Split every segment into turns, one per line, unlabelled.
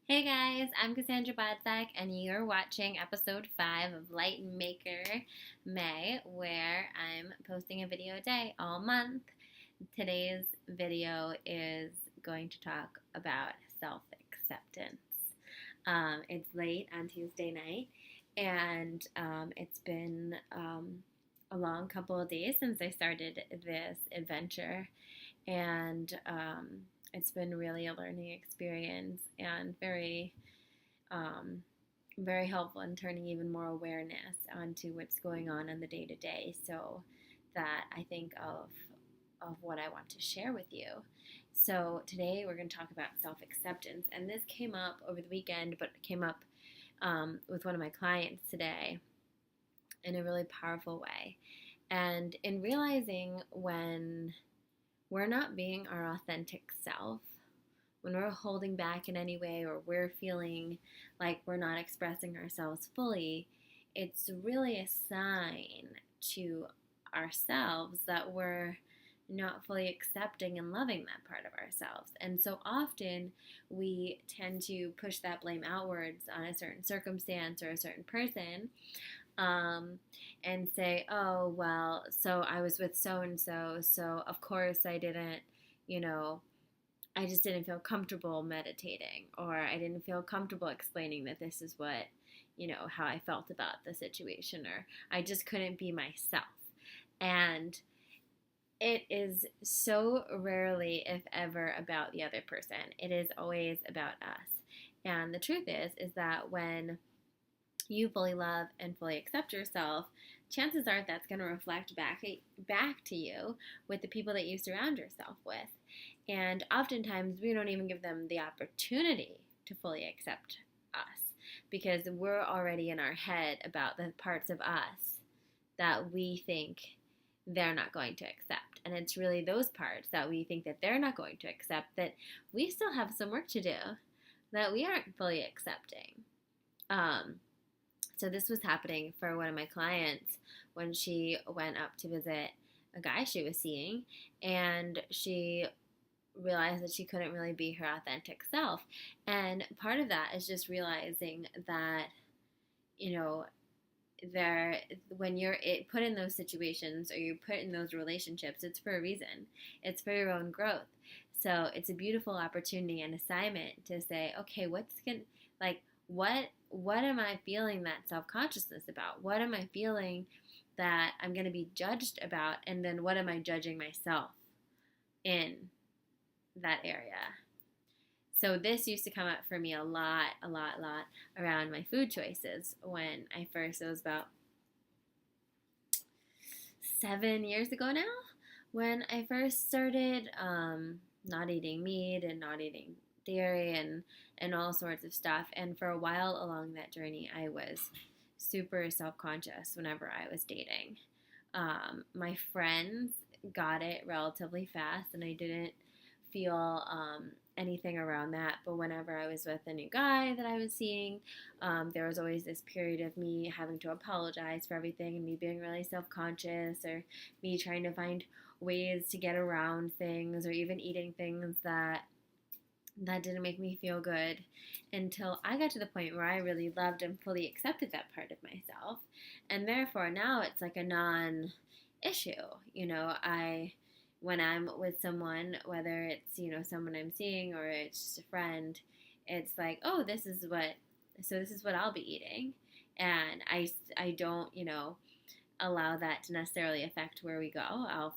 Hey guys, I'm Cassandra Bodzak, and you're watching episode 5 of LightMAYker May, where I'm posting a video a day all month. Today's video is going to talk about self acceptance. It's late on Tuesday night, and it's been a long couple of days since I started this adventure, and it's been really a learning experience and um, very helpful in turning even more awareness onto what's going on in the day to day, so that I think of what I want to share with you. So today we're going to talk about self acceptance, and this came up over the weekend, but it came up with one of my clients today in a really powerful way. And in realizing when we're not being our authentic self, when we're holding back in any way or we're feeling like we're not expressing ourselves fully, it's really a sign to ourselves that we're not fully accepting and loving that part of ourselves. And so often we tend to push that blame outwards on a certain circumstance or a certain person, and say, oh, well, so I was with so and so, so of course I didn't, I just didn't feel comfortable meditating, or I didn't feel comfortable explaining that this is what, how I felt about the situation, or I just couldn't be myself. And it is so rarely, if ever, about the other person. It is always about us. And the truth is that when you fully love and fully accept yourself, chances are that's going to reflect back to you with the people that you surround yourself with. And oftentimes we don't even give them the opportunity to fully accept us, because we're already in our head about the parts of us that we think they're not going to accept. And it's really those parts that we think that they're not going to accept that we still have some work to do, that we aren't fully accepting. So this was happening for one of my clients when she went up to visit a guy she was seeing, and she realized that she couldn't really be her authentic self. And part of that is just realizing that, when you're put in those situations or you're put in those relationships, it's for a reason. It's for your own growth. So it's a beautiful opportunity and assignment to say, okay, what am I feeling that self-consciousness about? What am I feeling that I'm going to be judged about? And then what am I judging myself in that area? So this used to come up for me a lot around my food choices when it was about 7 years ago now, when I first started not eating meat and not eating dairy and all sorts of stuff. And for a while along that journey, I was super self-conscious whenever I was dating. My friends got it relatively fast, and I didn't feel anything around that. But whenever I was with a new guy that I was seeing, there was always this period of me having to apologize for everything, and me being really self-conscious, or me trying to find ways to get around things, or even eating things that didn't make me feel good, until I got to the point where I really loved and fully accepted that part of myself. And therefore now it's like a non-issue. When I'm with someone, whether it's, someone I'm seeing or it's just a friend, it's like, oh, this is what I'll be eating. And I don't, allow that to necessarily affect where we go.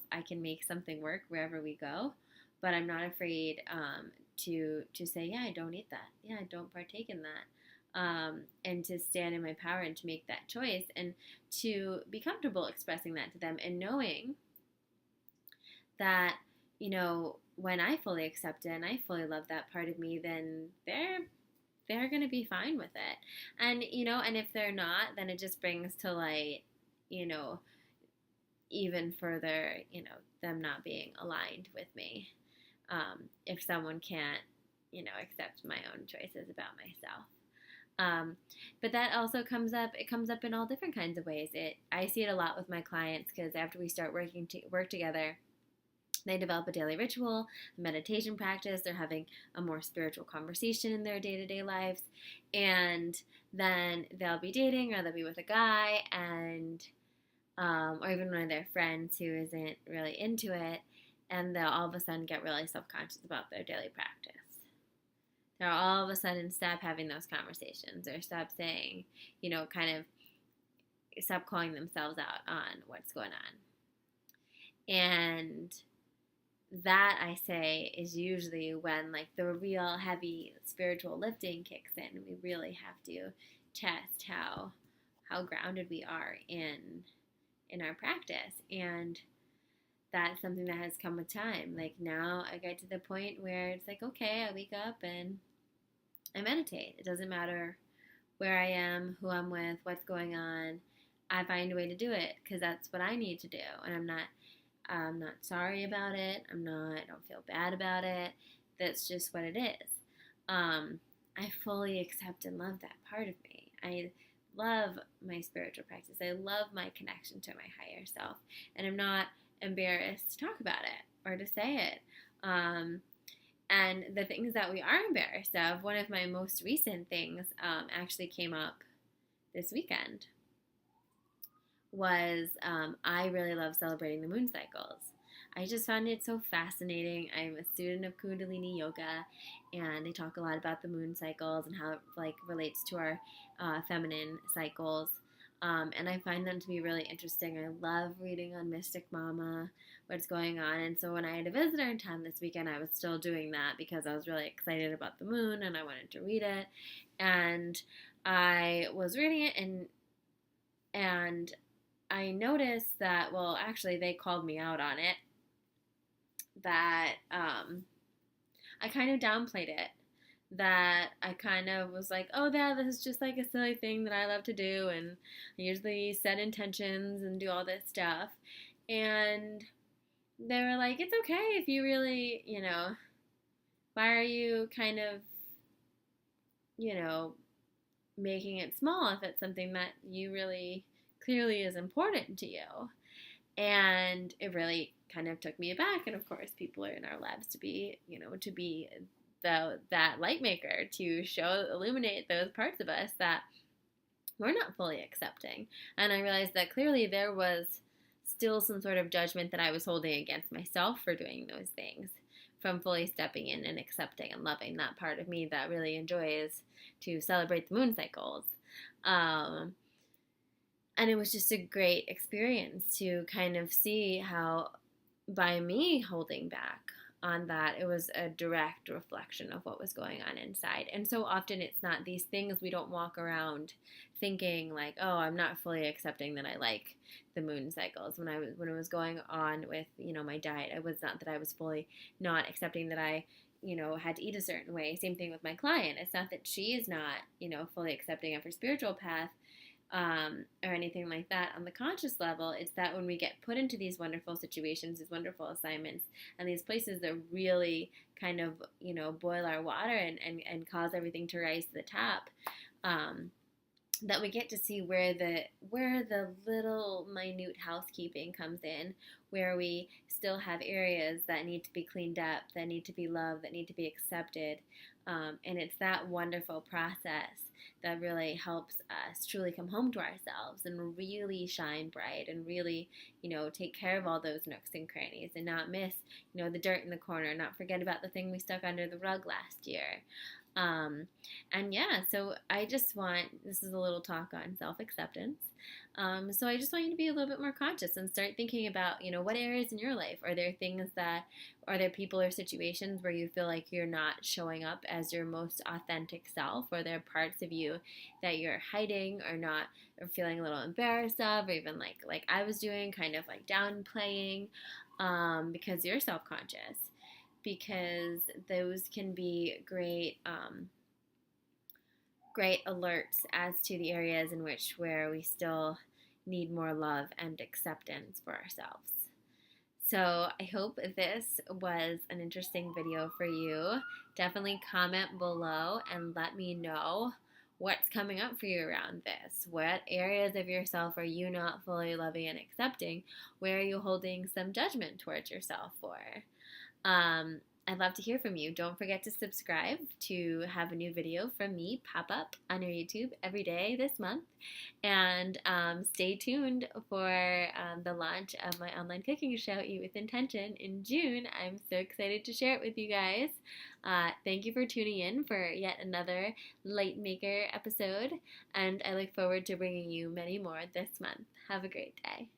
I can make something work wherever we go, but I'm not afraid to say, yeah, I don't eat that. Yeah, I don't partake in that. And to stand in my power and to make that choice, and to be comfortable expressing that to them, and knowing that, when I fully accept it and I fully love that part of me, then they're going to be fine with it. And, and if they're not, then it just brings to light, even further, them not being aligned with me. If someone can't, accept my own choices about myself. But that also comes up in all different kinds of ways. I see it a lot with my clients, because after we start work together, They develop a daily ritual, a meditation practice. They're having a more spiritual conversation in their day-to-day lives. And then they'll be dating, or they'll be with a guy, and or even one of their friends who isn't really into it, and they'll all of a sudden get really self-conscious about their daily practice. They'll all of a sudden stop having those conversations, or stop saying, kind of stop calling themselves out on what's going on. And that, I say, is usually when like the real heavy spiritual lifting kicks in. We really have to test how grounded we are in our practice. And that's something that has come with time. Like now I get to the point where it's like, okay, I wake up and I meditate. It doesn't matter where I am, who I'm with, what's going on. I find a way to do it because that's what I need to do. And I'm not sorry about it. I don't feel bad about it. That's just what it is. I fully accept and love that part of me. I love my spiritual practice. I love my connection to my higher self. And I'm not embarrassed to talk about it or to say it. And the things that we are embarrassed of, one of my most recent things actually came up this weekend, was I really love celebrating the moon cycles. I just found it so fascinating. I'm a student of Kundalini Yoga, and they talk a lot about the moon cycles and how it relates to our feminine cycles. And I find them to be really interesting. I love reading on Mystic Mama, what's going on. And so when I had a visitor in town this weekend, I was still doing that because I was really excited about the moon and I wanted to read it. And I was reading it, and I noticed that, well, actually they called me out on it, that I kind of downplayed it. That I kind of was like, oh, yeah, this is just like a silly thing that I love to do, and I usually set intentions and do all this stuff. And they were like, it's okay if you really, why are you kind of, making it small if it's something that you really clearly is important to you? And it really kind of took me aback. And of course, people are in our lives to be that light maker, to illuminate those parts of us that we're not fully accepting. And I realized that clearly there was still some sort of judgment that I was holding against myself for doing those things, from fully stepping in and accepting and loving that part of me that really enjoys to celebrate the moon cycles. And it was just a great experience to kind of see how, by me holding back on that, it was a direct reflection of what was going on inside. And so often it's not these things. We don't walk around thinking like, oh, I'm not fully accepting that I like the moon cycles. When it was going on with, my diet, it was not that I was fully not accepting that I, had to eat a certain way. Same thing with my client. It's not that she is not, fully accepting of her spiritual path, or anything like that on the conscious level. It's that when we get put into these wonderful situations, these wonderful assignments, and these places that really kind of, boil our water and cause everything to rise to the top, that we get to see where the little minute housekeeping comes in, where we still have areas that need to be cleaned up, that need to be loved, that need to be accepted. And it's that wonderful process that really helps us truly come home to ourselves and really shine bright and really, take care of all those nooks and crannies and not miss, the dirt in the corner, not forget about the thing we stuck under the rug last year. And yeah, so this is a little talk on self-acceptance. So I just want you to be a little bit more conscious and start thinking about, what areas in your life, are there people or situations where you feel like you're not showing up as your most authentic self, or there are parts of you that you're hiding or feeling a little embarrassed of, or even like I was doing, kind of like downplaying, because you're self-conscious. Because those can be great alerts as to the areas in where we still need more love and acceptance for ourselves. So I hope this was an interesting video for you. Definitely comment below and let me know what's coming up for you around this? What areas of yourself are you not fully loving and accepting? Where are you holding some judgment towards yourself for? I'd love to hear from you. Don't forget to subscribe to have a new video from me pop up on your YouTube every day this month. And stay tuned for the launch of my online cooking show, Eat with Intention, in June. I'm so excited to share it with you guys. Thank you for tuning in for yet another LightMAYker episode, and I look forward to bringing you many more this month. Have a great day.